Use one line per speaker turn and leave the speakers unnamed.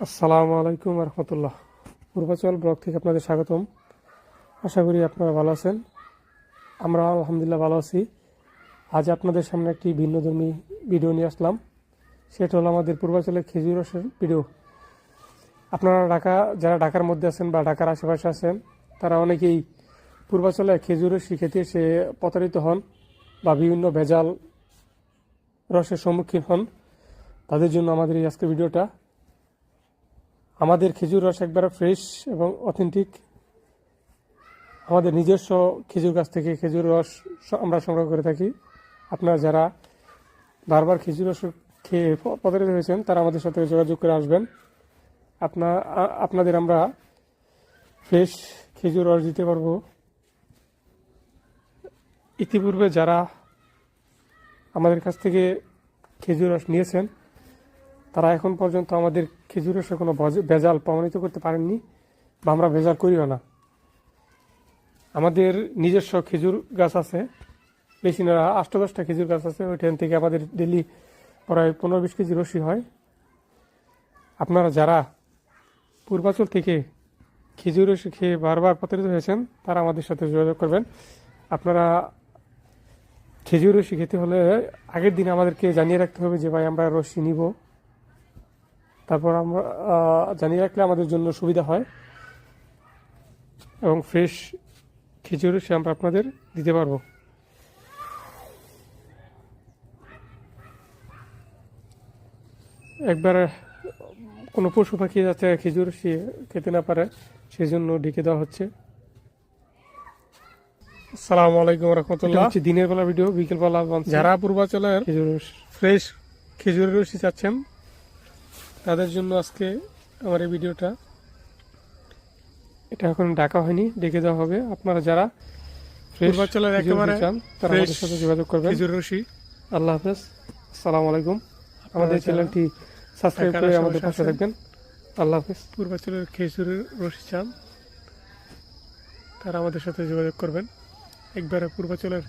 আসসালামু আলাইকুম রহমতুল্লাহ। পূর্বাচল ব্লগ থেকে আপনাদের স্বাগতম। আশা করি আপনারা ভালো আছেন। আমরা আলহামদুলিল্লাহ ভালো আছি। আজ আপনাদের সামনে একটি ভিন্নধর্মী ভিডিও নিয়ে আসলাম। সেটা হলো আমাদের পূর্বাচলের খেজুর রসের ভিডিও। আপনারা যারা ঢাকার মধ্যে আছেন বা ঢাকার আশেপাশে আছেন, তারা অনেকেই পূর্বাচলে খেজুর রস খেতে এসে প্রতারিত হন বা বিভিন্ন ভেজাল রসের সম্মুখীন হন। তাদের জন্য আমাদের এই আজকের ভিডিওটা। আমাদের খেজুর রস একবারে ফ্রেশ এবং অথেন্টিক। আমাদের নিজস্ব খেজুর গাছ থেকে খেজুর রস আমরা সংগ্রহ করে থাকি। আপনারা যারা বারবার খেজুর রস খেয়ে প্রতারিত হয়েছেন, তারা আমাদের সাথে যোগাযোগ করে আসবেন। আপনাদের আমরা ফ্রেশ খেজুর রস দিতে পারবো। ইতিপূর্বে যারা আমাদের কাছ থেকে খেজুর রস নিয়েছেন, তারা এখন পর্যন্ত আমাদের খেজুর রসে কোনো ভেজাল প্রমাণিত করতে পারেননি বা আমরা ভেজাল করিও না। আমাদের নিজস্ব খেজুর গাছ আছে, বেশি না 8-10টা খেজুর গাছ আছে। ওইখান থেকে আমাদের ডেলি প্রায় 15-20 কেজি রসই হয়। আপনারা যারা পূর্বাচল থেকে খেজুর রস খেয়ে বারবার প্রতারিত হয়েছেন, তারা আমাদের সাথে যোগাযোগ করবেন। আপনারা খেজুর রসি খেতে হলে আগের দিন আমাদেরকে জানিয়ে রাখতে হবে যে ভাই আমরা রসি নিব। তারপর আমরা জানিয়ে রাখলে আমাদের জন্য সুবিধা হয় এবং ফ্রেশ খেজুর রসি আমরা আপনাদের দিতে পারবো। একবার কোনো পশু পাখি যাতে খেজুর রসি খেতে না পারে, সেই জন্য ঢেকে দেওয়া হচ্ছে। আসসালামু আলাইকুম রহমতুল্লাহ। দিনের বেলা ভিডিও, বিকেল বেলা যারা পূর্বাচলের ফ্রেশ খেজুরের রসি চাচ্ছেন, তাদের জন্য আজকে আমার এই ভিডিওটা। এটা এখন ঢাকা হয়নি, ডেকে দেওয়া হবে। আপনারা যারা পূর্বাচলের একেবারে চান, তারা আমাদের সাথে যোগাযোগ করবেন। খেজুর রসি। আল্লাহ হাফেজ, আসসালামু আলাইকুম। আমাদের চ্যানেলটি সাবস্ক্রাইব করে আমাদের পাশে থাকবেন। আল্লাহ হাফেজ। পূর্বাচলের খেজুরের রসি চান, তারা আমাদের সাথে যোগাযোগ করবেন। একবারে পূর্বাচলের